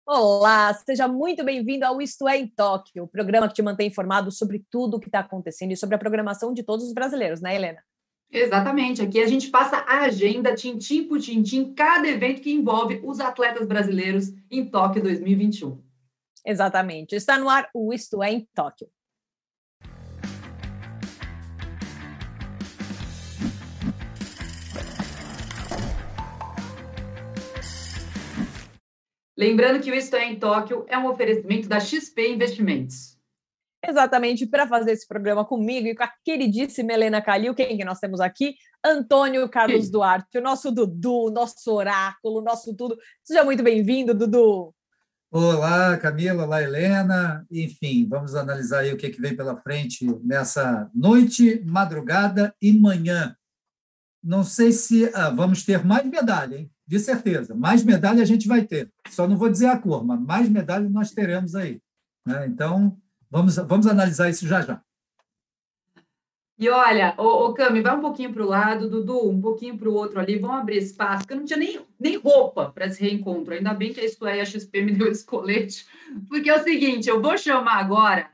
Olá, seja muito bem-vindo ao Isto é em Tóquio, o programa que te mantém informado sobre tudo o que está acontecendo e sobre a programação de todos os brasileiros, né, Helena? Exatamente. Aqui a gente passa a agenda, tintim por tintim, cada evento que envolve os atletas brasileiros em Tóquio 2021. Exatamente. Está no ar o Isto é em Tóquio. Lembrando que o Isto é em Tóquio é um oferecimento da XP Investimentos. Exatamente, para fazer esse programa comigo e com a queridíssima Helena Calil, quem que nós temos aqui? Antônio Carlos Duarte, o nosso Dudu, o nosso oráculo, o nosso tudo. Seja muito bem-vindo, Dudu. Olá, Camila, olá, Helena. Enfim, vamos analisar aí o que vem pela frente nessa noite, madrugada e manhã. Não sei se vamos ter mais medalha, hein? De certeza. Mais medalha a gente vai ter. Só não vou dizer a cor, mas mais medalha nós teremos aí, né? Então, vamos analisar isso já já. E olha, Cami, vai um pouquinho para o lado, Dudu, um pouquinho para o outro ali, vamos abrir espaço, porque eu não tinha nem roupa para esse reencontro. Ainda bem que a Isto é, a XP me deu esse colete, porque é o seguinte, eu vou chamar agora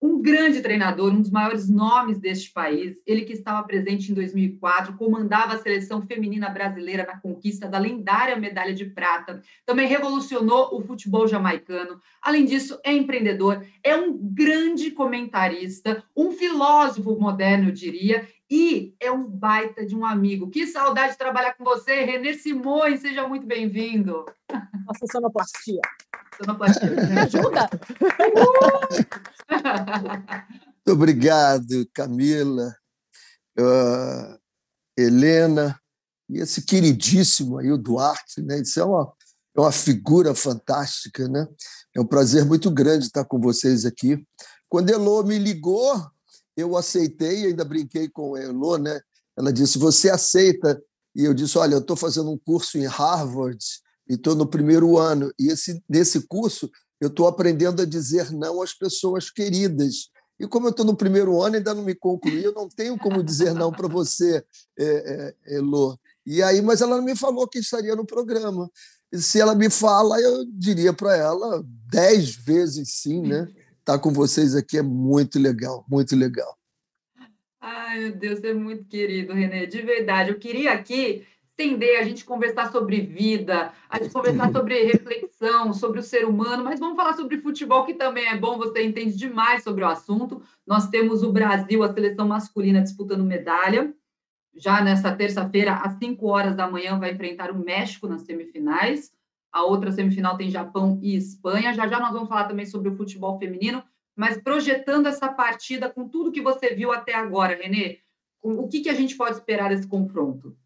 um grande treinador, um dos maiores nomes deste país, ele que estava presente em 2004, comandava a seleção feminina brasileira na conquista da lendária medalha de prata, também revolucionou o futebol jamaicano. Além disso, é empreendedor, é um grande comentarista, um filósofo moderno, eu diria, e é um baita de um amigo. Que saudade de trabalhar com você, René Simões, seja muito bem-vindo. Nossa sonoplastia. Sonoplastia, me ajuda? Muito obrigado, Camila, Helena, e esse queridíssimo aí, o Duarte, né? Isso é uma figura fantástica, né? É um prazer muito grande estar com vocês aqui. Quando a Elô me ligou, eu aceitei, ainda brinquei com a Elô, né? Ela disse, você aceita? E eu disse, olha, eu estou fazendo um curso em Harvard e estou no primeiro ano, e nesse curso eu estou aprendendo a dizer não às pessoas queridas. E como eu estou no primeiro ano, ainda não me concluí, eu não tenho como dizer não para você, Elô. E aí, mas ela não me falou que estaria no programa. E se ela me fala, eu diria para ela 10 vezes sim, né? Estar com vocês aqui é muito legal, muito legal. Ai, meu Deus, você é muito querido, Renê, de verdade. Eu queria aqui estender, a gente conversar sobre vida, a gente conversar sobre reflexão, sobre o ser humano, mas vamos falar sobre futebol, que também é bom, você entende demais sobre o assunto. Nós temos o Brasil, a seleção masculina, disputando medalha. Já nessa terça-feira, às 5 horas da manhã, vai enfrentar o México nas semifinais. A outra semifinal tem Japão e Espanha. Já já nós vamos falar também sobre o futebol feminino, mas projetando essa partida com tudo que você viu até agora, Renê, o que a gente pode esperar desse confronto?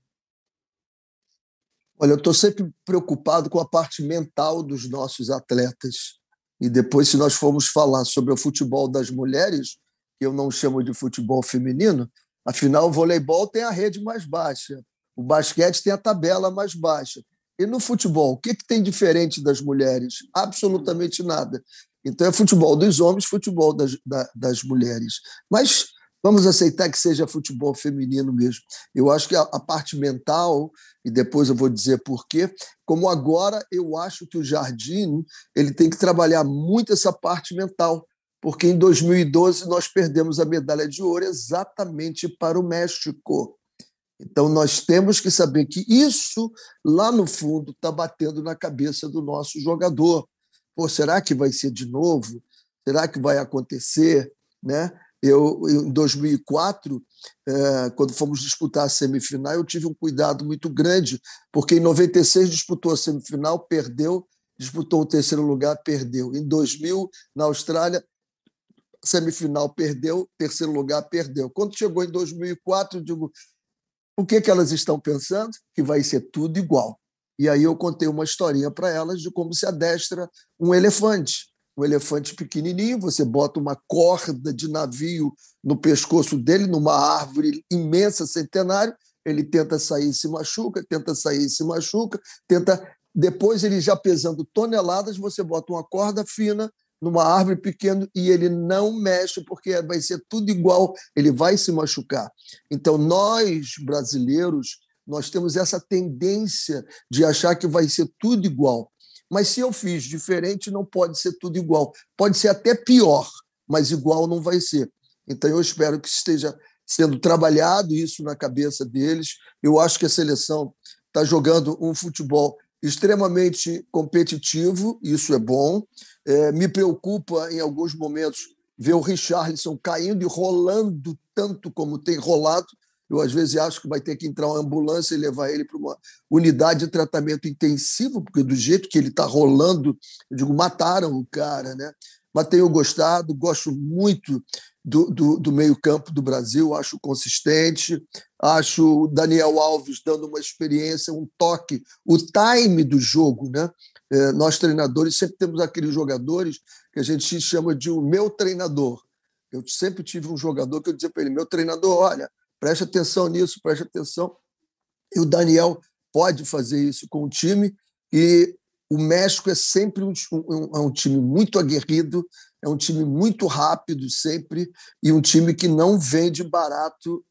Olha, eu estou sempre preocupado com a parte mental dos nossos atletas. E depois, se nós formos falar sobre o futebol das mulheres, que eu não chamo de futebol feminino, afinal, o voleibol tem a rede mais baixa, o basquete tem a tabela mais baixa. E no futebol, o que tem diferente das mulheres? Absolutamente nada. Então, é futebol dos homens, futebol das mulheres. Mas vamos aceitar que seja futebol feminino mesmo. Eu acho que a parte mental, e depois eu vou dizer por quê, como agora eu acho que o Jardim ele tem que trabalhar muito essa parte mental, porque em 2012 nós perdemos a medalha de ouro exatamente para o México. Então, nós temos que saber que isso, lá no fundo, está batendo na cabeça do nosso jogador. Pô, será que vai ser de novo? Será que vai acontecer? Né? Em 2004, quando fomos disputar a semifinal, eu tive um cuidado muito grande, porque em 96 disputou a semifinal, perdeu, disputou o terceiro lugar, perdeu. Em 2000, na Austrália, semifinal, perdeu, terceiro lugar, perdeu. Quando chegou em 2004, eu digo, o que elas estão pensando? Que vai ser tudo igual. E aí eu contei uma historinha para elas de como se adestra um elefante. Um elefante pequenininho, você bota uma corda de navio no pescoço dele, numa árvore imensa, centenário, ele tenta sair, se machuca, tenta sair, se machuca, tenta... Depois, ele já pesando toneladas, você bota uma corda fina numa árvore pequena e ele não mexe, porque vai ser tudo igual, ele vai se machucar. Então, nós, brasileiros, nós temos essa tendência de achar que vai ser tudo igual. Mas se eu fiz diferente, não pode ser tudo igual. Pode ser até pior, mas igual não vai ser. Então, eu espero que esteja sendo trabalhado isso na cabeça deles. Eu acho que a seleção está jogando um futebol extremamente competitivo, isso é bom. Me preocupa, em alguns momentos, ver o Richarlison caindo e rolando tanto como tem rolado. Eu, às vezes, acho que vai ter que entrar uma ambulância e levar ele para uma unidade de tratamento intensivo, porque do jeito que ele está rolando, eu digo, mataram o cara, né? Mas tenho gostado, gosto muito do meio-campo do Brasil, acho consistente, acho o Daniel Alves dando uma experiência, um toque, o time do jogo, né? Nós, treinadores, sempre temos aqueles jogadores que a gente chama de o meu treinador. Eu sempre tive um jogador que eu dizia para ele, meu treinador, olha, preste atenção nisso, preste atenção. E o Daniel pode fazer isso com o time. E o México é sempre um time muito aguerrido, é um time muito rápido sempre, e um time que não vende barato,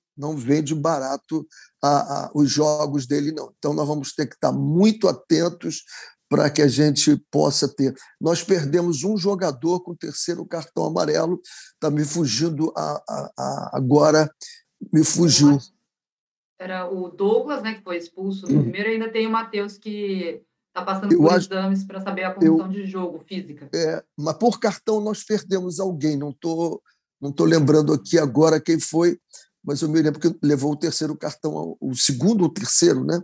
os jogos dele, não. Então, nós vamos ter que estar muito atentos para que a gente possa ter. Nós perdemos um jogador com o terceiro cartão amarelo, está me fugindo agora. Me fugiu. Era o Douglas, né, que foi expulso no primeiro, e ainda tem o Matheus que está passando por exames para saber a condição de jogo física. Mas por cartão nós perdemos alguém, não tô lembrando aqui agora quem foi, mas eu me lembro que levou o terceiro cartão, o segundo ou terceiro, né?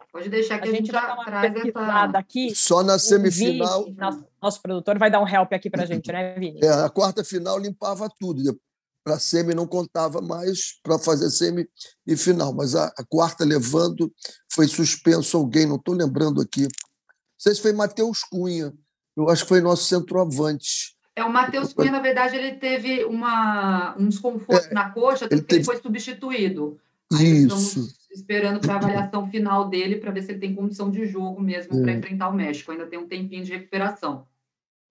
Pode deixar que a gente já traz essa... aqui. Só na semifinal. Vini, nosso produtor vai dar um help aqui para a gente, né, Vini? A quarta final limpava tudo. Para a semi não contava mais para fazer semi e final. Mas a quarta levando foi suspenso alguém, não estou lembrando aqui. Não sei se foi Matheus Cunha. Eu acho que foi nosso centroavante. O Matheus Cunha, na verdade, ele teve um desconforto na coxa, tanto que ele foi substituído. Aí estamos esperando para a avaliação final dele para ver se ele tem condição de jogo mesmo para enfrentar o México. Ainda tem um tempinho de recuperação.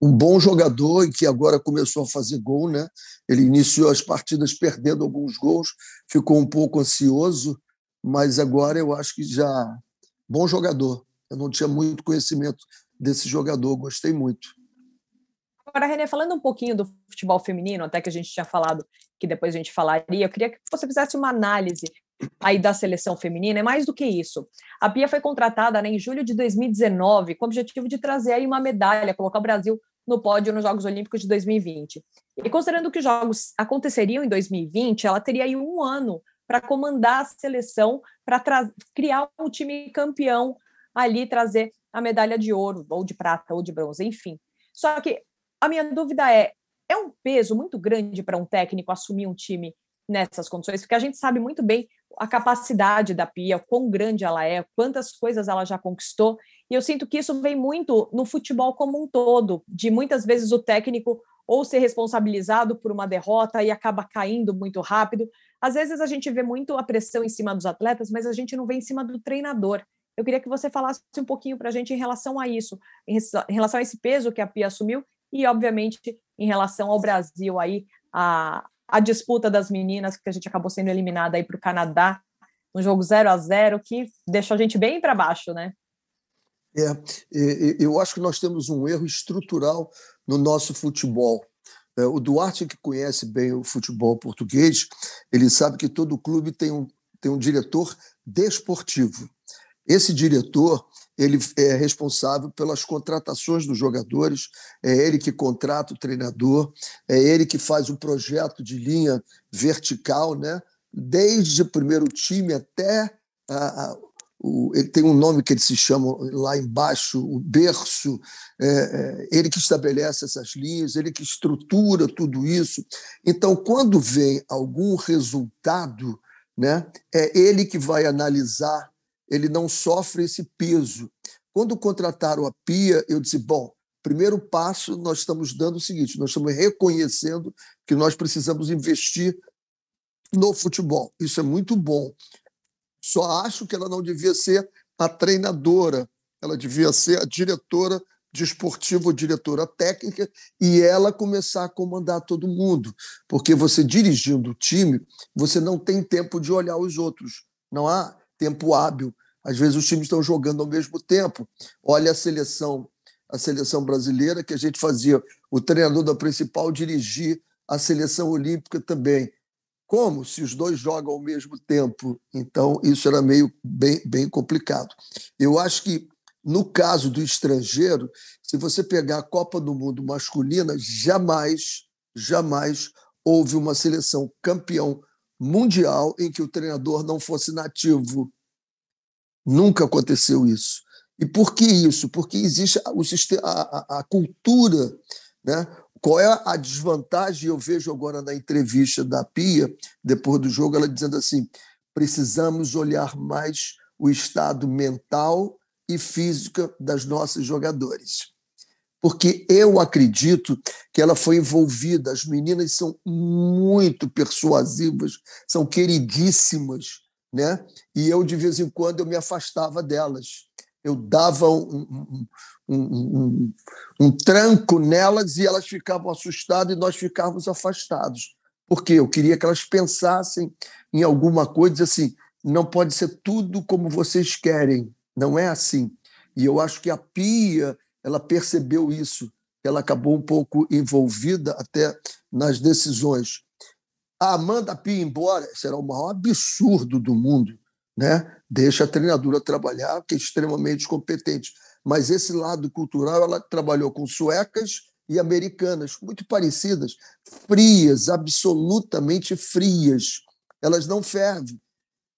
Um bom jogador e que agora começou a fazer gol, né? Ele iniciou as partidas perdendo alguns gols, ficou um pouco ansioso, mas agora eu acho que já... Bom jogador. Eu não tinha muito conhecimento desse jogador, gostei muito. Agora, Renê, falando um pouquinho do futebol feminino, até que a gente tinha falado que depois a gente falaria, eu queria que você fizesse uma análise aí da seleção feminina. É mais do que isso. A Pia foi contratada, né, em julho de 2019 com o objetivo de trazer aí uma medalha, colocar o Brasil no pódio nos Jogos Olímpicos de 2020. E considerando que os Jogos aconteceriam em 2020, ela teria aí um ano para comandar a seleção, para criar um time campeão ali, trazer a medalha de ouro, ou de prata, ou de bronze, enfim. Só que a minha dúvida é um peso muito grande para um técnico assumir um time nessas condições, porque a gente sabe muito bem a capacidade da Pia, quão grande ela é, quantas coisas ela já conquistou, e eu sinto que isso vem muito no futebol como um todo, de muitas vezes o técnico ou ser responsabilizado por uma derrota e acaba caindo muito rápido. Às vezes a gente vê muito a pressão em cima dos atletas, mas a gente não vê em cima do treinador. Eu queria que você falasse um pouquinho para a gente em relação a isso, em relação a esse peso que a Pia assumiu e, obviamente, em relação ao Brasil, aí, a disputa das meninas, que a gente acabou sendo eliminada aí para o Canadá, um jogo 0-0, que deixou a gente bem para baixo, né? Eu acho que nós temos um erro estrutural no nosso futebol. O Duarte, que conhece bem o futebol português, ele sabe que todo clube tem um diretor desportivo. Esse diretor, ele é responsável pelas contratações dos jogadores, é ele que contrata o treinador, é ele que faz o projeto de linha vertical, né? Desde o primeiro time até... ele tem um nome que ele se chama lá embaixo, o berço, ele que estabelece essas linhas, ele que estrutura tudo isso. Então, quando vem algum resultado, né, é ele que vai analisar, ele não sofre esse peso. Quando contrataram a Pia, eu disse, bom, primeiro passo, nós estamos dando o seguinte, nós estamos reconhecendo que nós precisamos investir no futebol. Isso é muito bom. Só acho que ela não devia ser a treinadora, ela devia ser a diretora desportiva ou diretora técnica e ela começar a comandar todo mundo, porque você dirigindo o time, você não tem tempo de olhar os outros, não há tempo hábil. Às vezes os times estão jogando ao mesmo tempo. Olha a seleção brasileira, que a gente fazia o treinador da principal dirigir a seleção olímpica também. Como? Se os dois jogam ao mesmo tempo. Então, isso era meio bem complicado. Eu acho que, no caso do estrangeiro, se você pegar a Copa do Mundo masculina, jamais houve uma seleção campeão mundial em que o treinador não fosse nativo. Nunca aconteceu isso. E por que isso? Porque existe a cultura, né? Qual é a desvantagem? Eu vejo agora na entrevista da Pia, depois do jogo, ela dizendo assim: precisamos olhar mais o estado mental e físico das nossas jogadoras. Porque eu acredito que ela foi envolvida, as meninas são muito persuasivas, são queridíssimas, né? E eu, de vez em quando, eu me afastava delas. Eu dava um tranco nelas e elas ficavam assustadas e nós ficávamos afastados. Porque eu queria que elas pensassem em alguma coisa assim, não pode ser tudo como vocês querem, não é assim. E eu acho que a Pia, ela percebeu isso, ela acabou um pouco envolvida até nas decisões. A Amanda Pia embora, será o maior absurdo do mundo, né? Deixa a treinadora trabalhar, que é extremamente competente. Mas esse lado cultural, ela trabalhou com suecas e americanas, muito parecidas, frias, absolutamente frias. Elas não fervem.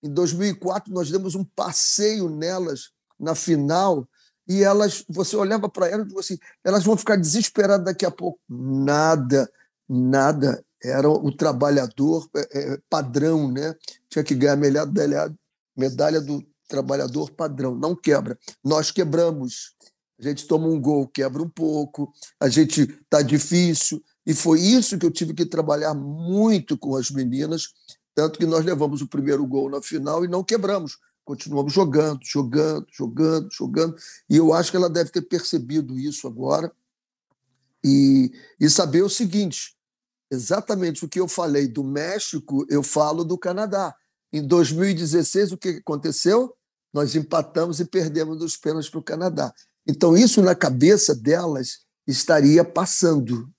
Em 2004, nós demos um passeio nelas na final e você olhava para elas e dizia assim, elas vão ficar desesperadas daqui a pouco. Nada. Era o trabalhador padrão, né? Tinha que ganhar a medalha do trabalhador padrão. Não quebra. Nós quebramos. A gente toma um gol, quebra um pouco, a gente está difícil. E foi isso que eu tive que trabalhar muito com as meninas, tanto que nós levamos o primeiro gol na final e não quebramos. Continuamos jogando. E eu acho que ela deve ter percebido isso agora e saber o seguinte: exatamente o que eu falei do México, eu falo do Canadá. Em 2016, o que aconteceu? Nós empatamos e perdemos dos pênaltis para o Canadá. Então, isso na cabeça delas estaria passando.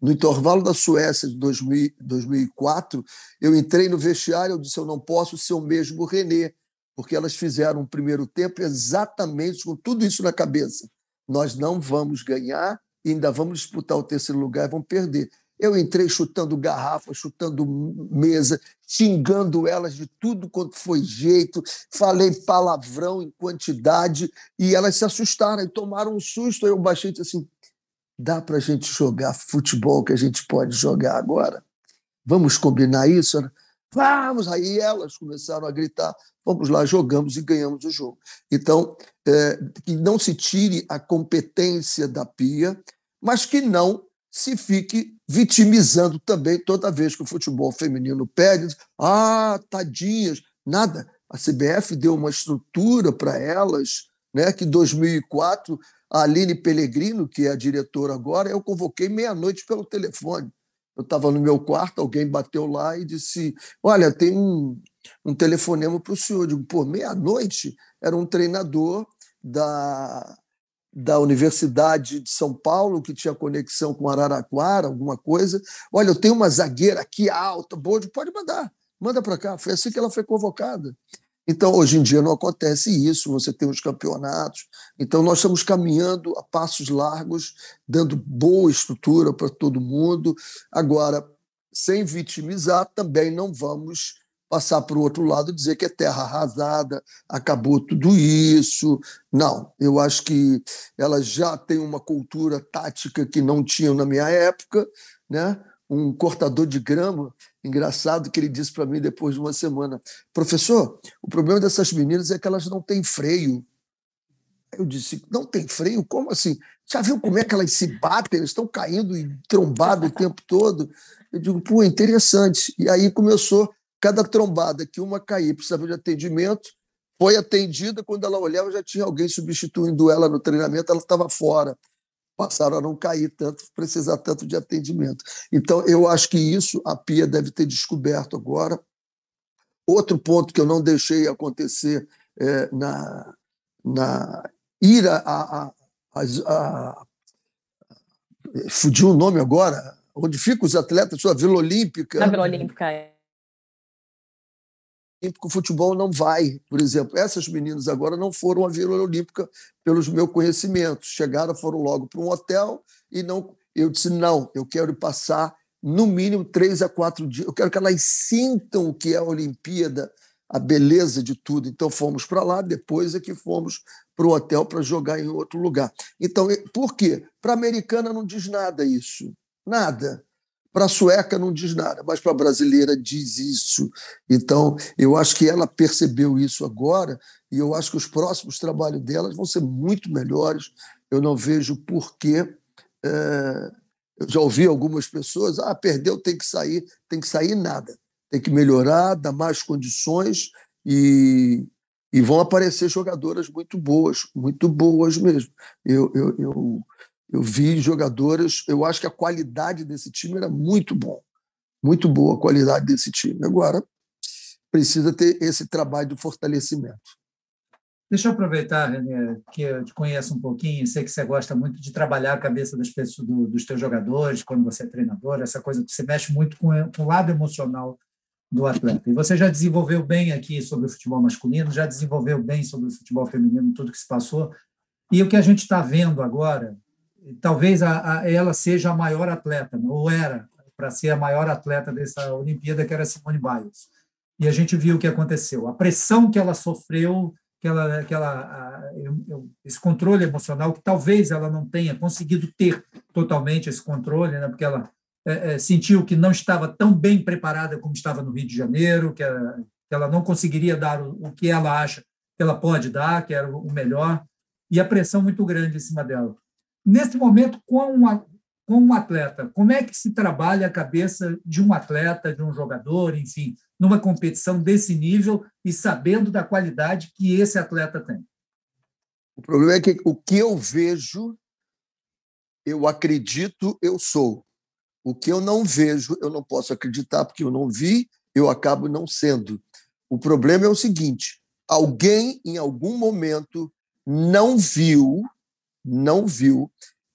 No intervalo da Suécia de 2004, eu entrei no vestiário e disse: eu não posso ser o mesmo René, porque elas fizeram um primeiro tempo exatamente com tudo isso na cabeça. Nós não vamos ganhar, ainda vamos disputar o terceiro lugar e vamos perder. Eu entrei chutando garrafa, chutando mesa, xingando elas de tudo quanto foi jeito, falei palavrão em quantidade e elas se assustaram e tomaram um susto. Aí eu baixei e disse assim: dá para a gente jogar futebol que a gente pode jogar agora? Vamos combinar isso? Vamos! Aí elas começaram a gritar, vamos lá, jogamos e ganhamos o jogo. Então, que não se tire a competência da Pia, mas que não se fique vitimizando também toda vez que o futebol feminino perde. Tadinhas, nada. A CBF deu uma estrutura para elas, né, que em 2004, a Aline Pellegrino, que é a diretora agora, eu convoquei meia-noite pelo telefone. Eu estava no meu quarto, alguém bateu lá e disse: olha, tem um telefonema para o senhor. Eu digo: pô, meia-noite? Era um treinador da Universidade de São Paulo, que tinha conexão com Araraquara, alguma coisa. Olha, eu tenho uma zagueira aqui alta, boa, pode mandar, manda para cá. Foi assim que ela foi convocada. Então, hoje em dia não acontece isso, você tem os campeonatos. Então, nós estamos caminhando a passos largos, dando boa estrutura para todo mundo. Agora, sem vitimizar, também não vamos passar para o outro lado e dizer que é terra arrasada, acabou tudo isso. Não, eu acho que elas já têm uma cultura tática que não tinham na minha época, né? Um cortador de grama, engraçado, que ele disse para mim depois de uma semana: professor, o problema dessas meninas é que elas não têm freio. Eu disse: não tem freio? Como assim? Já viu como é que elas se batem? Elas estão caindo e trombado o tempo todo. Eu digo: pô, interessante. E aí começou, cada trombada que uma caía, precisava de atendimento, foi atendida, quando ela olhava já tinha alguém substituindo ela no treinamento, ela estava fora. Passaram a não cair tanto, precisar tanto de atendimento. Então, eu acho que isso a Pia deve ter descoberto agora. Outro ponto que eu não deixei acontecer na ir fugiu o nome agora, onde ficam os atletas, a Vila Olímpica. Na Vila Olímpica, é. O futebol não vai, por exemplo. Essas meninas agora não foram à Vila Olímpica pelos meus conhecimentos. Chegaram, foram logo para um hotel e não. Eu disse, não, eu quero passar no mínimo 3 a 4 dias. Eu quero que elas sintam o que é a Olimpíada, a beleza de tudo. Então, fomos para lá, depois é que fomos para o hotel para jogar em outro lugar. Então, por quê? Para a americana não diz nada isso. Nada. Para a sueca não diz nada, mas para a brasileira diz isso. Então, eu acho que ela percebeu isso agora e eu acho que os próximos trabalhos delas vão ser muito melhores. Eu não vejo por quê. Eu já ouvi algumas pessoas, perdeu, tem que sair nada. Tem que melhorar, dar mais condições e vão aparecer jogadoras muito boas mesmo. Eu vi jogadoras, eu acho que a qualidade desse time era muito boa a qualidade desse time. Agora, precisa ter esse trabalho de fortalecimento. Deixa eu aproveitar, Renê, que eu te conheço um pouquinho, sei que você gosta muito de trabalhar a cabeça das pessoas, dos teus jogadores, quando você é treinador, essa coisa, você mexe muito com o lado emocional do atleta. E você já desenvolveu bem aqui sobre o futebol masculino, já desenvolveu bem sobre o futebol feminino, tudo que se passou. E o que a gente está vendo agora, talvez ela seja a maior atleta, ou era para ser a maior atleta dessa Olimpíada, que era a Simone Biles. E a gente viu o que aconteceu. A pressão que ela sofreu, esse controle emocional, que talvez ela não tenha conseguido ter totalmente esse controle, né, porque ela sentiu que não estava tão bem preparada como estava no Rio de Janeiro, que ela não conseguiria dar o que ela acha que ela pode dar, que era o melhor, e a pressão muito grande em cima dela. Nesse momento, com um atleta, como é que se trabalha a cabeça de um atleta, de um jogador, enfim, numa competição desse nível e sabendo da qualidade que esse atleta tem? O problema é que o que eu vejo, eu acredito, eu sou. O que eu não vejo, eu não posso acreditar, porque eu não vi, eu acabo não sendo. O problema é o seguinte: alguém, em algum momento, não viu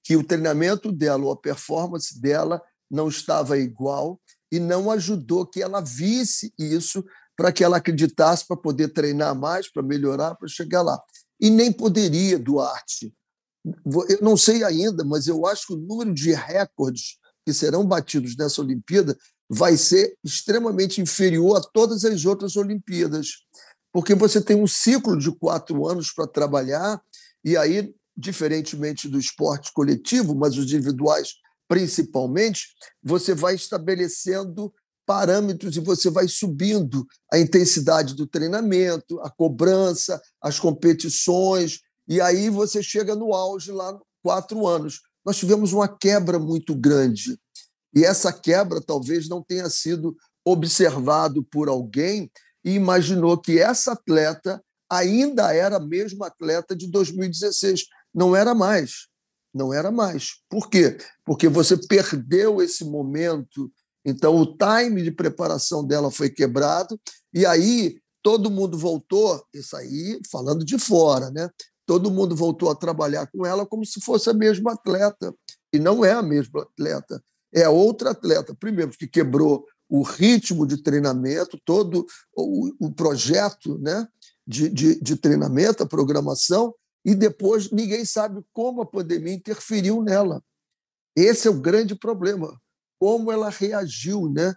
que o treinamento dela ou a performance dela não estava igual e não ajudou que ela visse isso para que ela acreditasse, para poder treinar mais, para melhorar, para chegar lá. E nem poderia, Duarte. Eu não sei ainda, mas eu acho que o número de recordes que serão batidos nessa Olimpíada vai ser extremamente inferior a todas as outras Olimpíadas, porque você tem um ciclo de 4 anos para trabalhar e aí, diferentemente do esporte coletivo, mas os individuais principalmente, você vai estabelecendo parâmetros e você vai subindo a intensidade do treinamento, a cobrança, as competições, e aí você chega no auge lá 4 anos. Nós tivemos uma quebra muito grande, e essa quebra talvez não tenha sido observado por alguém e imaginou que essa atleta ainda era a mesma atleta de 2016. Não era mais. Por quê? Porque você perdeu esse momento. Então, o time de preparação dela foi quebrado, e aí todo mundo voltou, isso aí falando de fora, né? Todo mundo voltou a trabalhar com ela como se fosse a mesma atleta. E não é a mesma atleta, é outra atleta. Primeiro, porque quebrou o ritmo de treinamento, todo o projeto, né, de treinamento, a programação, e depois ninguém sabe como a pandemia interferiu nela. Esse é o grande problema, como ela reagiu, né?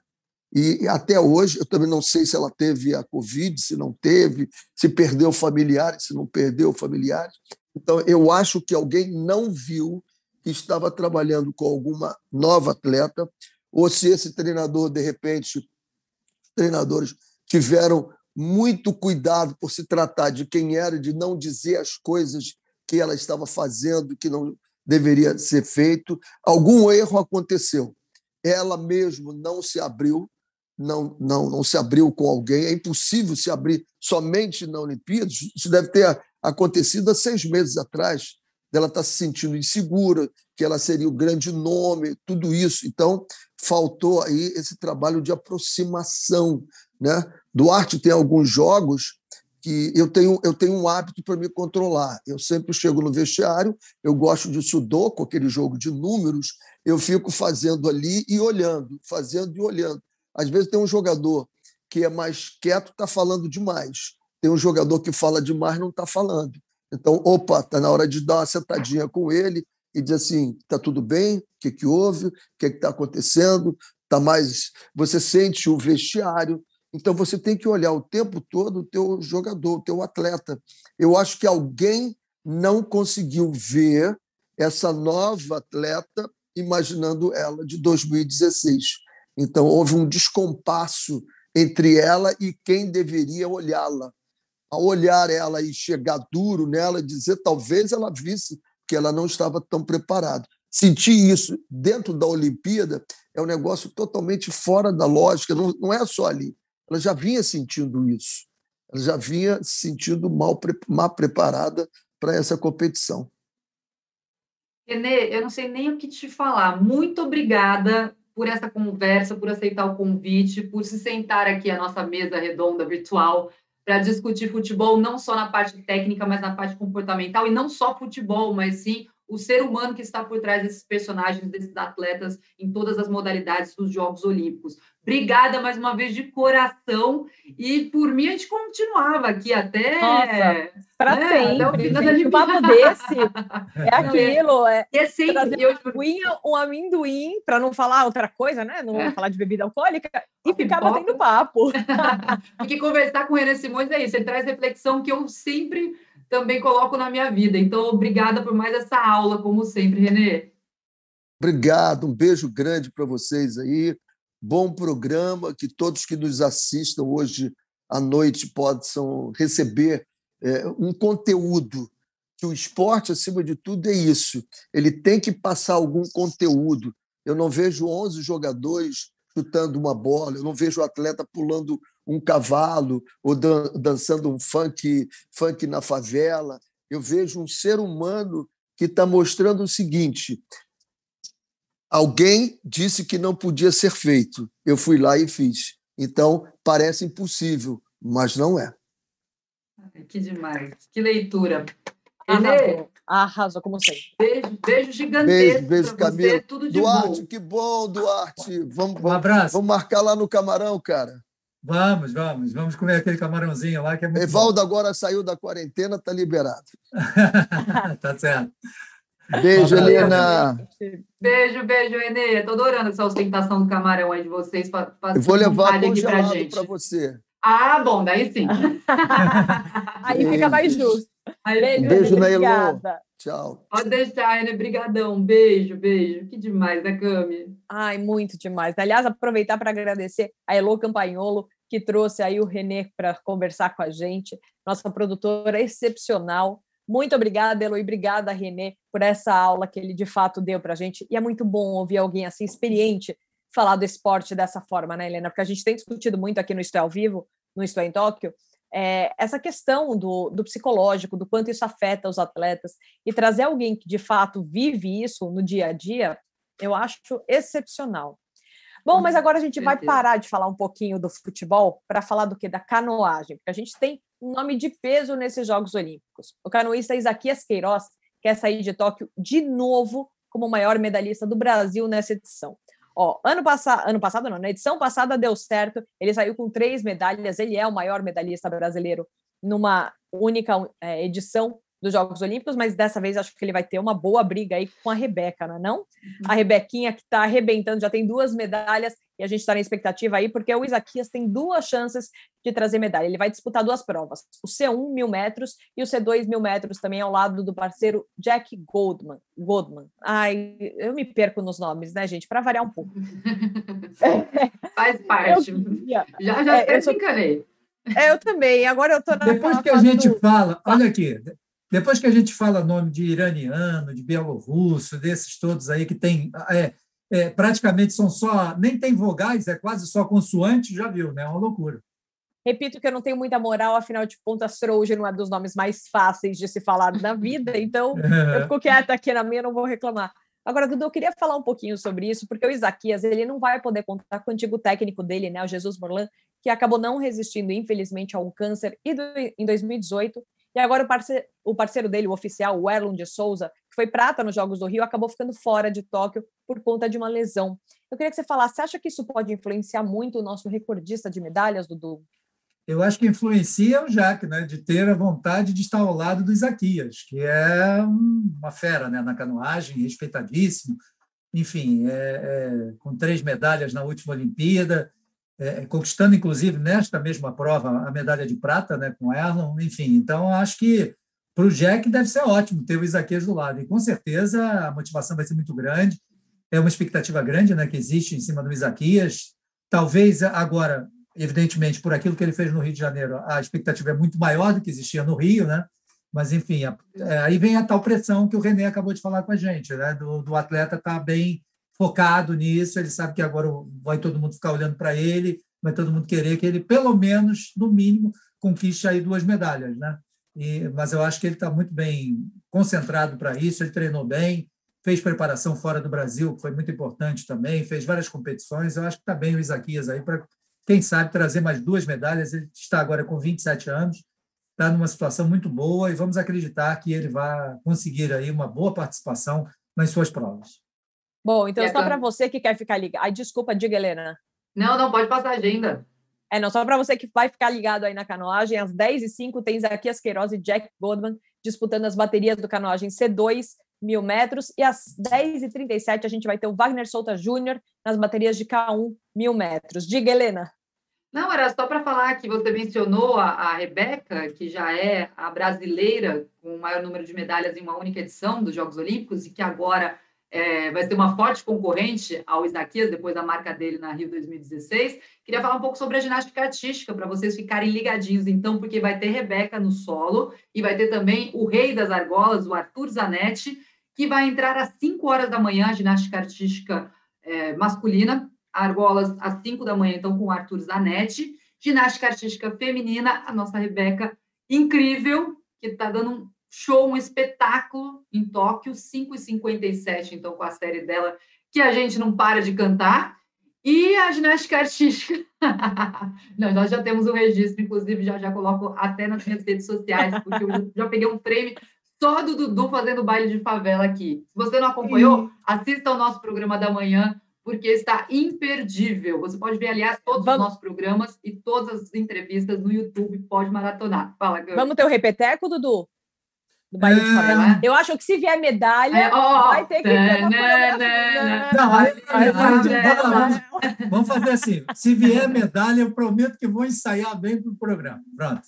E até hoje, eu também não sei se ela teve a Covid, se não teve, se perdeu familiares, se não perdeu familiares. Então, eu acho que alguém não viu que estava trabalhando com alguma nova atleta, ou se esse treinador, de repente, treinadores tiveram muito cuidado por se tratar de quem era, de não dizer as coisas que ela estava fazendo, que não deveria ser feito. Algum erro aconteceu. Ela mesmo não se abriu, não se abriu com alguém. É impossível se abrir somente na Olimpíada. Isso deve ter acontecido há 6 meses atrás. Ela está se sentindo insegura, que ela seria o grande nome, tudo isso. Então, faltou aí esse trabalho de aproximação né? Duarte tem alguns jogos que eu tenho um hábito para me controlar. Eu sempre chego no vestiário, eu gosto de sudoku, aquele jogo de números, eu fico fazendo ali e olhando, fazendo e olhando. Às vezes tem um jogador que é mais quieto, está falando demais. Tem um jogador que fala demais, não está falando. Então, opa, está na hora de dar uma sentadinha com ele e dizer assim, está tudo bem? O que houve? O que está acontecendo? Tá mais... Você sente o vestiário. Então, você tem que olhar o tempo todo o teu jogador, o teu atleta. Eu acho que alguém não conseguiu ver essa nova atleta imaginando ela de 2016. Então, houve um descompasso entre ela e quem deveria olhá-la. Ao olhar ela e chegar duro nela, dizer, talvez ela visse que ela não estava tão preparada. Sentir isso dentro da Olimpíada é um negócio totalmente fora da lógica, não é só ali. Ela já vinha sentindo isso. Ela já vinha se sentindo mal preparada para essa competição. Renê, eu não sei nem o que te falar. Muito obrigada por essa conversa, por aceitar o convite, por se sentar aqui à nossa mesa redonda virtual para discutir futebol, não só na parte técnica, mas na parte comportamental, e não só futebol, mas sim o ser humano que está por trás desses personagens, desses atletas, em todas as modalidades dos Jogos Olímpicos. Obrigada mais uma vez de coração, e por mim a gente continuava aqui até... Para sempre. Até o final da... Um papo desse é aquilo, um amendoim, para não falar outra coisa, né? Não vou falar de bebida alcoólica, e ficar batendo papo. Porque conversar com o René Simões é isso, ele traz reflexão que eu sempre também coloco na minha vida. Então, obrigada por mais essa aula, como sempre, Renê. Obrigado, um beijo grande para vocês aí. Bom programa, que todos que nos assistam hoje à noite possam receber um conteúdo, que o esporte, acima de tudo, é isso. Ele tem que passar algum conteúdo. Eu não vejo 11 jogadores chutando uma bola, eu não vejo o atleta pulando um cavalo ou dançando um funk na favela. Eu vejo um ser humano que está mostrando o seguinte: alguém disse que não podia ser feito, eu fui lá e fiz. Então, parece impossível, mas não é. Que demais, que leitura. Arrasou, como sempre. Beijo gigantesco. Beijo, Camila. Tudo de Duarte, bom. que bom, Duarte. Um abraço. Vamos marcar lá no Camarão, cara. Vamos comer aquele camarãozinho lá que é muito Evaldo bom. Agora saiu da quarentena, está liberado. Tá certo. Beijo, Helena. Beijo, Renê. Estou adorando essa ostentação do camarão aí de vocês. Eu vou levar congelado para você. Ah, bom, daí sim. Aí fica mais justo. Beijo na Elô. Tchau. Pode deixar, Renê. Brigadão. Beijo. Que demais, né, Cami? Ai, muito demais. Aliás, aproveitar para agradecer a Elô Campagnolo, que trouxe aí o Renê para conversar com a gente, nossa produtora excepcional. Muito obrigada, Elô, e obrigada, Renê, por essa aula que ele de fato deu para a gente. E é muito bom ouvir alguém assim experiente falar do esporte dessa forma, né, Helena? Porque a gente tem discutido muito aqui no Isto é ao Vivo, no Isto é em Tóquio, essa questão do psicológico, do quanto isso afeta os atletas, e trazer alguém que de fato vive isso no dia a dia, eu acho excepcional. Bom, mas agora a gente vai parar de falar um pouquinho do futebol para falar do quê? Da canoagem, porque a gente tem um nome de peso nesses Jogos Olímpicos. O canoísta Isaquias Queiroz quer sair de Tóquio de novo como o maior medalhista do Brasil nessa edição. Na edição passada deu certo, ele saiu com 3 medalhas, ele é o maior medalhista brasileiro numa única edição dos Jogos Olímpicos, mas dessa vez acho que ele vai ter uma boa briga aí com a Rebeca, não? A Rebequinha que está arrebentando, já tem 2 medalhas e a gente está na expectativa aí, porque o Isaquias tem 2 chances de trazer medalha. Ele vai disputar 2 provas, o C1 1.000 metros e o C2 1.000 metros também ao lado do parceiro Jack Goldman. Ai, eu me perco nos nomes, né, gente? Para variar um pouco. Faz parte. Já até desencanei. Eu também. Agora eu estou na... Depois que a gente fala... Olha aqui. Depois que a gente fala nome de iraniano, de bielorrusso, desses todos aí que tem... praticamente são só... Nem tem vogais, é quase só consoante, já viu, né? É uma loucura. Repito que eu não tenho muita moral, afinal de contas, Stroge não é dos nomes mais fáceis de se falar na vida, então eu fico quieta aqui na minha, não vou reclamar. Agora, Dudu, eu queria falar um pouquinho sobre isso, porque o Isaquias ele não vai poder contar com o antigo técnico dele, né, o Jesus Morlan, que acabou não resistindo, infelizmente, a um câncer em 2018. E agora o parceiro dele, o oficial, o Erlon de Souza, que foi prata nos Jogos do Rio, acabou ficando fora de Tóquio por conta de uma lesão. Eu queria que você falasse, você acha que isso pode influenciar muito o nosso recordista de medalhas, Dudu? Eu acho que influencia o Jaque, né, de ter a vontade de estar ao lado do Isaquias, que é uma fera, né, na canoagem, respeitadíssimo. Enfim, com 3 medalhas na última Olimpíada, conquistando, inclusive, nesta mesma prova, a medalha de prata, né, com Erlon. Enfim, então, acho que para o Jack deve ser ótimo ter o Isaquias do lado. E, com certeza, a motivação vai ser muito grande. É uma expectativa grande, né, que existe em cima do Isaquias. Talvez agora, evidentemente, por aquilo que ele fez no Rio de Janeiro, a expectativa é muito maior do que existia no Rio, né? Mas, enfim, aí vem a tal pressão que o René acabou de falar com a gente, né? Do atleta estar bem focado nisso, ele sabe que agora vai todo mundo ficar olhando para ele, vai todo mundo querer que ele, pelo menos, no mínimo, conquiste aí 2 medalhas, né? Mas eu acho que ele está muito bem concentrado para isso, ele treinou bem, fez preparação fora do Brasil, que foi muito importante também, fez várias competições. Eu acho que está bem o Isaquias aí para, quem sabe, trazer mais 2 medalhas. Ele está agora com 27 anos, está numa situação muito boa e vamos acreditar que ele vai conseguir aí uma boa participação nas suas provas. Bom, então só para você que quer ficar ligado... Ai, desculpa, diga, Helena. Não, pode passar a agenda. Não, só para você que vai ficar ligado aí na canoagem, às 10h05 tem Isaquias Queiroz e Jack Goodman disputando as baterias do canoagem C2, 1.000 metros, e às 10h37 a gente vai ter o Wagner Souta Júnior nas baterias de K1, 1.000 metros. Diga, Helena. Não, era só para falar que você mencionou a Rebeca, que já é a brasileira com o maior número de medalhas em uma única edição dos Jogos Olímpicos e que agora vai ser uma forte concorrente ao Isaquias, depois da marca dele na Rio 2016. Queria falar um pouco sobre a ginástica artística, para vocês ficarem ligadinhos, então, porque vai ter Rebeca no solo e vai ter também o rei das argolas, o Arthur Zanetti, que vai entrar às 5 horas da manhã, a ginástica artística masculina, argolas às 5 da manhã, então, com o Arthur Zanetti. Ginástica artística feminina, a nossa Rebeca, incrível, que está dando um show, um espetáculo em Tóquio, 5h57, então, com a série dela, que a gente não para de cantar. E a ginástica artística... Não, nós já temos um registro, inclusive, já coloco até nas minhas redes sociais, porque eu já peguei um frame só do Dudu fazendo baile de favela aqui. Se você não acompanhou, assista ao nosso programa da manhã, porque está imperdível. Você pode ver, aliás, todos os nossos programas e todas as entrevistas no YouTube, pode maratonar. Fala, Gami. Vamos ter o repeteco, Dudu? Do baile de favela. Eu acho que se vier medalha, vai ter que ter Não, vamos fazer assim. Se vier medalha, eu prometo que vou ensaiar bem para o programa. Pronto.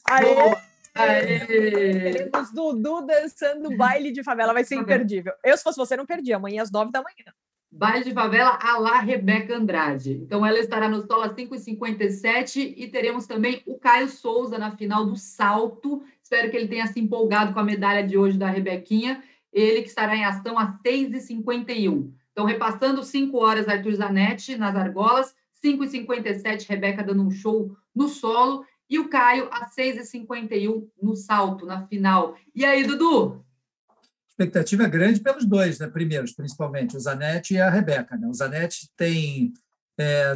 Teremos Dudu dançando baile de favela. Vai ser imperdível. Eu, se fosse você, não perdi. Amanhã às 9 da manhã. Baile de favela à la Rebeca Andrade. Então, ela estará no solo às 5h57 e teremos também o Caio Souza na final do salto. Espero que ele tenha se empolgado com a medalha de hoje da Rebequinha. Ele que estará em ação às 6h51. Então, repassando, 5 horas, Arthur Zanetti nas argolas, 5h57, Rebeca dando um show no solo, e o Caio às 6h51 no salto, na final. E aí, Dudu? Expectativa é grande pelos 2, né? Primeiros, principalmente, o Zanetti e a Rebeca. Né? O Zanetti tem,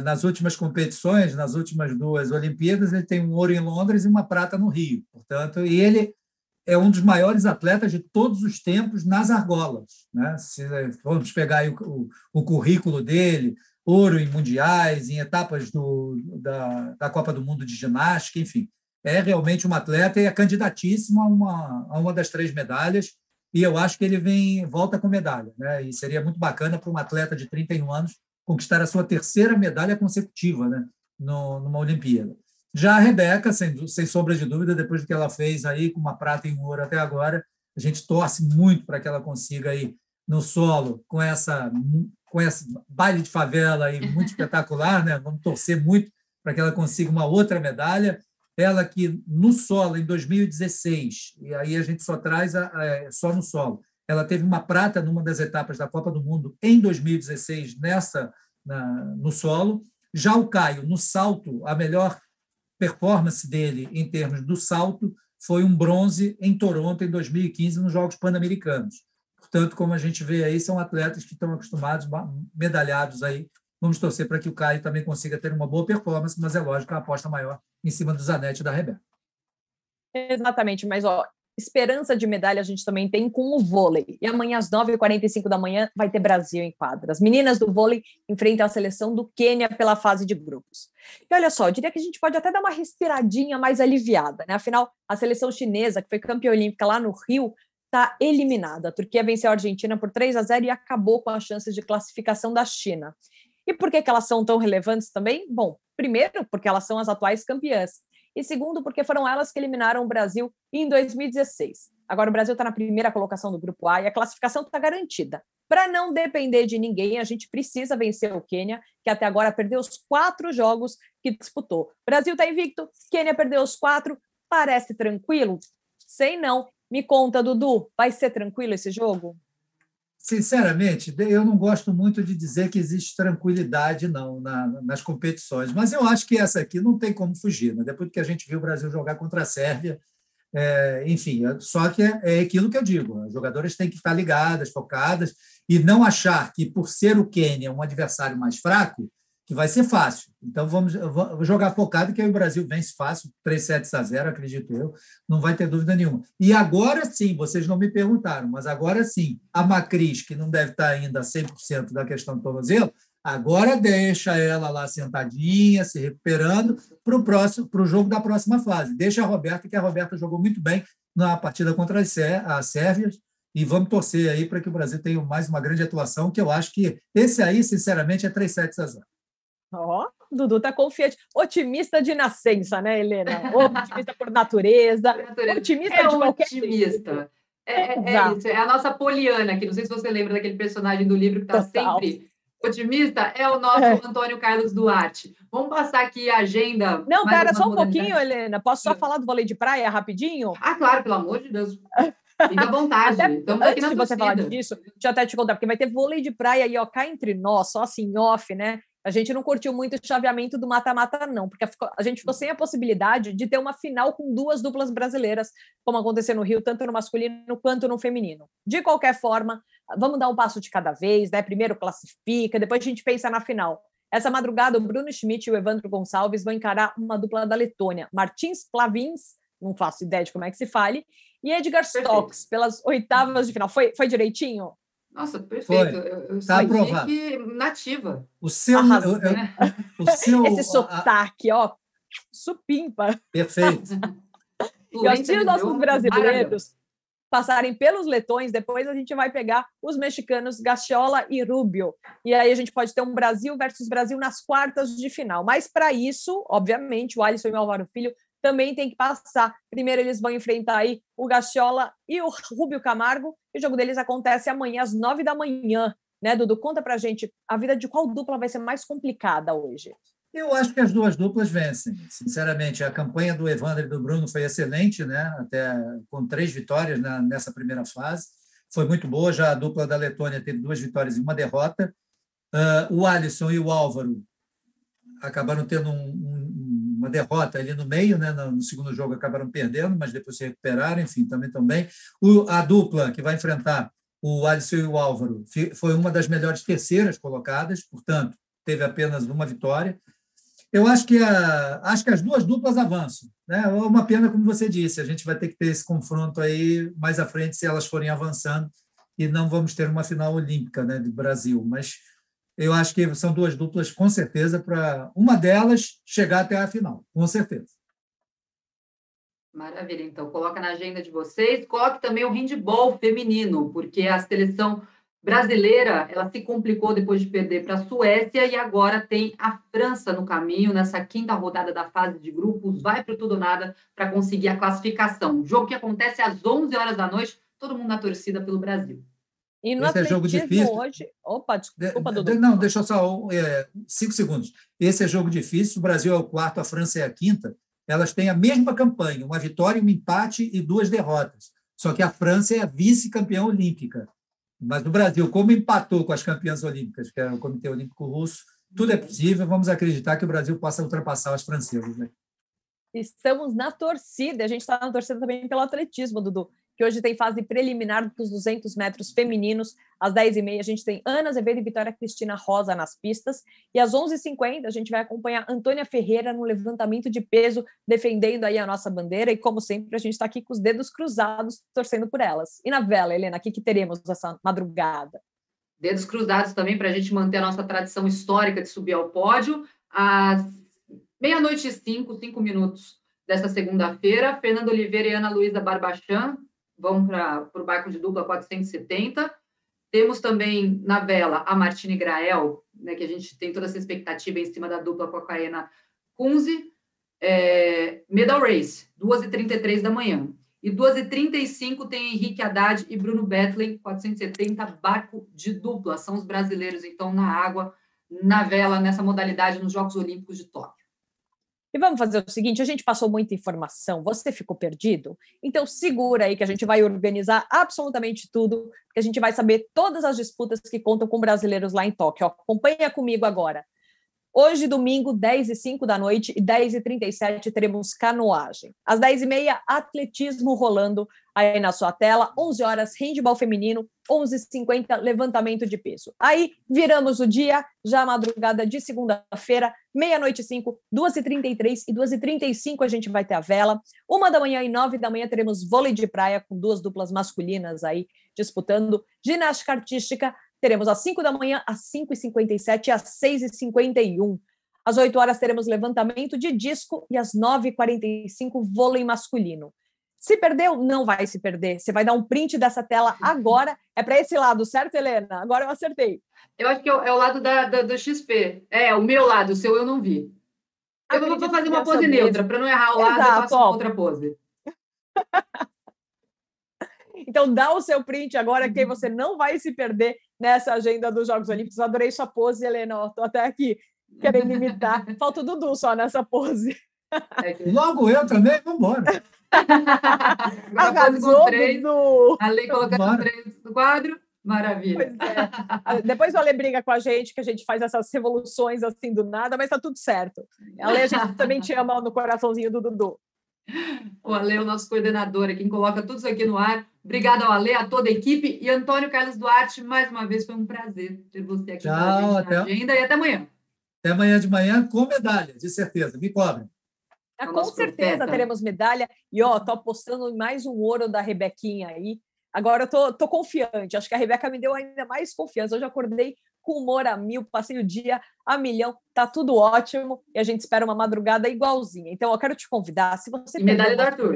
nas últimas competições, nas últimas 2 Olimpíadas, ele tem um ouro em Londres e uma prata no Rio. Portanto, e ele é um dos maiores atletas de todos os tempos nas argolas. Né? Se formos pegar aí o currículo dele, ouro em mundiais, em etapas da Copa do Mundo de ginástica, enfim. É realmente um atleta e é candidatíssimo a uma das 3 medalhas. E eu acho que ele volta com medalha, né? E seria muito bacana para um atleta de 31 anos conquistar a sua 3ª medalha consecutiva, né? Numa Olimpíada. Já a Rebeca, sem sombra de dúvida, depois do que ela fez aí com uma prata e um ouro até agora, a gente torce muito para que ela consiga aí no solo com esse baile de favela aí muito espetacular, né? Vamos torcer muito para que ela consiga uma outra medalha. Ela que no solo, em 2016, e aí a gente só traz só no solo, ela teve uma prata numa das etapas da Copa do Mundo em 2016, no solo. Já o Caio, no salto, a melhor performance dele em termos do salto foi um bronze em Toronto, em 2015, nos Jogos Pan-Americanos. Portanto, como a gente vê aí, são atletas que estão acostumados, medalhados aí Vamos torcer para que o Caio também consiga ter uma boa performance, mas é lógico, a aposta maior em cima do Zanetti e da Rebeca. Exatamente, mas esperança de medalha a gente também tem com o vôlei. E amanhã às 9h45 da manhã vai ter Brasil em quadra. As meninas do vôlei enfrentam a seleção do Quênia pela fase de grupos. E olha só, eu diria que a gente pode até dar uma respiradinha mais aliviada, né? Afinal, a seleção chinesa, que foi campeã olímpica lá no Rio, está eliminada. A Turquia venceu a Argentina por 3-0 e acabou com as chances de classificação da China. E por que elas são tão relevantes também? Bom, primeiro, porque elas são as atuais campeãs. E segundo, porque foram elas que eliminaram o Brasil em 2016. Agora o Brasil está na primeira colocação do Grupo A e a classificação está garantida. Para não depender de ninguém, a gente precisa vencer o Quênia, que até agora perdeu os 4 jogos que disputou. O Brasil está invicto, Quênia perdeu os 4. Parece tranquilo? Sei não. Me conta, Dudu, vai ser tranquilo esse jogo? Sinceramente, eu não gosto muito de dizer que existe tranquilidade não nas competições, mas eu acho que essa aqui não tem como fugir, né? Depois que a gente viu o Brasil jogar contra a Sérvia, enfim, só que é aquilo que eu digo, as jogadoras têm que estar ligadas, focadas, e não achar que, por ser o Quênia um adversário mais fraco, que vai ser fácil. Então, vamos jogar focado, que aí o Brasil vence fácil, 3-0, acredito eu, não vai ter dúvida nenhuma. E agora sim, vocês não me perguntaram, mas agora sim, a Macris, que não deve estar ainda 100% da questão do tornozelo, agora deixa ela lá sentadinha, se recuperando, para o jogo da próxima fase. Deixa a Roberta, que a Roberta jogou muito bem na partida contra as Sérvias, e vamos torcer aí para que o Brasil tenha mais uma grande atuação, que eu acho que esse aí, sinceramente, é 3-0. Dudu tá confiante. Otimista de nascença, né, Helena? Otimista por natureza. Otimista de qualquer otimista. É isso, é a nossa Poliana, que não sei se você lembra daquele personagem do livro que está sempre otimista, é o nosso Antônio Carlos Duarte. Vamos passar aqui a agenda. Não, cara, só um pouquinho, Helena. Posso só falar do vôlei de praia rapidinho? Ah, claro, pelo amor de Deus. Fica à vontade. Antes de você falar disso, deixa eu até te contar, porque vai ter vôlei de praia e cá entre nós, só assim, off, né? A gente não curtiu muito o chaveamento do mata-mata, não, porque a gente ficou sem a possibilidade de ter uma final com 2 duplas brasileiras, como aconteceu no Rio, tanto no masculino quanto no feminino. De qualquer forma, vamos dar um passo de cada vez, né? Primeiro classifica, depois a gente pensa na final. Essa madrugada, o Bruno Schmidt e o Evandro Gonçalves vão encarar uma dupla da Letônia, Martins Plavins, não faço ideia de como é que se fale, e Edgar Stocks, pelas oitavas de final. Foi direitinho? Nossa, perfeito. Está aprovado. Nativa. O seu esse sotaque, supimpa. Perfeito. E se os nossos brasileiros passarem pelos letões, depois a gente vai pegar os mexicanos Gacciola e Rubio. E aí a gente pode ter um Brasil versus Brasil nas quartas de final. Mas para isso, obviamente, o Alisson e o Álvaro Filho também tem que passar. Primeiro eles vão enfrentar aí o Gacciola e o Rubio Camargo, e o jogo deles acontece amanhã às 9 da manhã, né, Dudu? Conta pra gente, a vida de qual dupla vai ser mais complicada hoje? Eu acho que as 2 duplas vencem. Sinceramente, a campanha do Evandro e do Bruno foi excelente, né? Até com 3 vitórias nessa primeira fase. Foi muito boa. Já a dupla da Letônia teve 2 vitórias e 1 derrota. O Alisson e o Álvaro acabaram tendo uma derrota ali no meio, né? No segundo jogo acabaram perdendo, mas depois se recuperaram, enfim, também estão bem. A dupla que vai enfrentar o Alisson e o Álvaro foi uma das melhores terceiras colocadas, portanto, teve apenas 1 vitória. Eu acho que as 2 duplas avançam, né? É uma pena, como você disse, a gente vai ter que ter esse confronto aí mais à frente se elas forem avançando, e não vamos ter uma final olímpica, né, do Brasil, mas eu acho que são 2 duplas, com certeza, para uma delas chegar até a final, com certeza. Maravilha, então, coloca na agenda de vocês, coloque também o handball feminino, porque a seleção brasileira, ela se complicou depois de perder para a Suécia, e agora tem a França no caminho, nessa 5ª rodada da fase de grupos, vai para o tudo ou nada para conseguir a classificação. Jogo que acontece às 11 horas da noite, todo mundo na torcida pelo Brasil. E no atletismo hoje... Opa, desculpa, Dudu. Não, deixa eu só 5 segundos. Esse é jogo difícil, o Brasil é o 4º, a França é a 5ª. Elas têm a mesma campanha, 1 vitória, 1 empate e 2 derrotas. Só que a França é a vice-campeã olímpica. Mas o Brasil, como empatou com as campeãs olímpicas, que é o Comitê Olímpico Russo, tudo é possível. Vamos acreditar que o Brasil possa ultrapassar as francesas, né? Estamos na torcida, a gente está na torcida também pelo atletismo, Dudu. que hoje tem fase preliminar dos 200 metros femininos. Às 10h30 a gente tem Ana Azevedo e Vitória Cristina Rosa nas pistas. E às 11h50 a gente vai acompanhar Antônia Ferreira no levantamento de peso, defendendo aí a nossa bandeira. E como sempre, a gente está aqui com os dedos cruzados, torcendo por elas. E na vela, Helena, o que teremos essa madrugada? Dedos cruzados também para a gente manter a nossa tradição histórica de subir ao pódio. Às 00h05, 5 minutos desta segunda-feira, Fernanda Oliveira e Ana Luísa Barbachan vão para o barco de dupla 470. Temos também na vela a Martine Grael, né, que a gente tem toda essa expectativa em cima da dupla com a Kaena Kunze. Medal Race, 2h33 da manhã. E 2h35 tem Henrique Haddad e Bruno Betley, 470, barco de dupla. São os brasileiros, então, na água, na vela, nessa modalidade, nos Jogos Olímpicos de Tóquio. E vamos fazer o seguinte, a gente passou muita informação, você ficou perdido? Então segura aí que a gente vai organizar absolutamente tudo, que a gente vai saber todas as disputas que contam com brasileiros lá em Tóquio. Acompanha comigo agora. Hoje, domingo, 10h05 da noite e 10h37 teremos canoagem. Às 10h30, atletismo rolando aí na sua tela. 11 horas, handebol feminino. 11h50, levantamento de peso. Aí, viramos o dia, já madrugada de segunda-feira, 00h05, 2h33 e 2h35 a gente vai ter a vela. 1h e 9h teremos vôlei de praia com duas duplas masculinas aí disputando. Ginástica artística, teremos às 5h, às 5h57 e às 6h51. Às 8 horas teremos levantamento de disco e às 9h45 vôlei masculino. Se perdeu, não vai se perder. Você vai dar um print dessa tela agora. É para esse lado, certo, Helena? Agora eu acertei. Eu acho que é o lado do XP. É, o meu lado, o seu eu não vi. Eu vou fazer uma pose neutra, para não errar o lado, eu faço uma outra pose. Então, dá o seu print agora, que você não vai se perder nessa agenda dos Jogos Olímpicos. Adorei sua pose, Helena. Estou até aqui querendo imitar. Falta o Dudu só nessa pose. Logo eu também, vamos embora. Arrasou, Dudu. A Lei colocando 3 no quadro. Maravilha. Depois o Ale briga com a gente, que a gente faz essas revoluções assim do nada, mas tá tudo certo. Ale, a gente também te ama no coraçãozinho do Dudu. O Ale é o nosso coordenador, quem coloca tudo isso aqui no ar. Obrigada ao Ale, a toda a equipe. E Antônio Carlos Duarte, mais uma vez, foi um prazer ter você aqui com a gente na agenda. E até amanhã. Até amanhã de manhã com medalha, de certeza. Me cobrem. Com certeza teremos medalha. E, tô apostando em mais um ouro da Rebequinha aí. Agora eu tô confiante. Acho que a Rebeca me deu ainda mais confiança. Hoje eu acordei com humor a 1000, passei o dia a 1.000.000. Tá tudo ótimo e a gente espera uma madrugada igualzinha. Então, eu quero te convidar. Se você tem medalha do Arthur.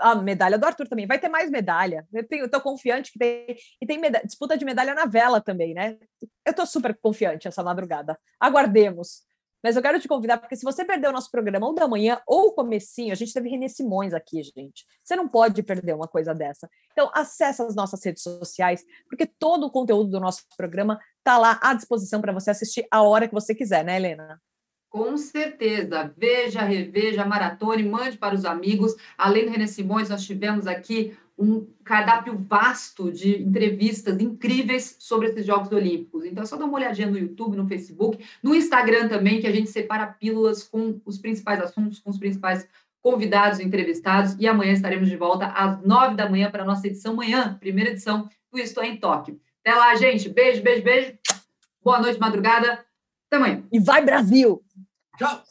A medalha do Arthur também. Vai ter mais medalha. Eu tô confiante que tem. E tem disputa de medalha na vela também, né? Eu tô super confiante essa madrugada. Aguardemos. Mas eu quero te convidar, porque se você perdeu o nosso programa ou da manhã ou o comecinho, a gente teve Renê Simões aqui, gente. Você não pode perder uma coisa dessa. Então, acessa as nossas redes sociais, porque todo o conteúdo do nosso programa está lá à disposição para você assistir a hora que você quiser, né, Helena? Com certeza. Veja, reveja, maratone, mande para os amigos. Além do Renê Simões, nós tivemos aqui um cardápio vasto de entrevistas incríveis sobre esses Jogos Olímpicos. Então, é só dar uma olhadinha no YouTube, no Facebook, no Instagram também, que a gente separa pílulas com os principais assuntos, com os principais convidados e entrevistados. E amanhã estaremos de volta às 9h para a nossa edição amanhã, primeira edição do Isto é em Tóquio. Até lá, gente. Beijo, beijo, beijo. Boa noite, madrugada. Até amanhã. E vai, Brasil! Tchau!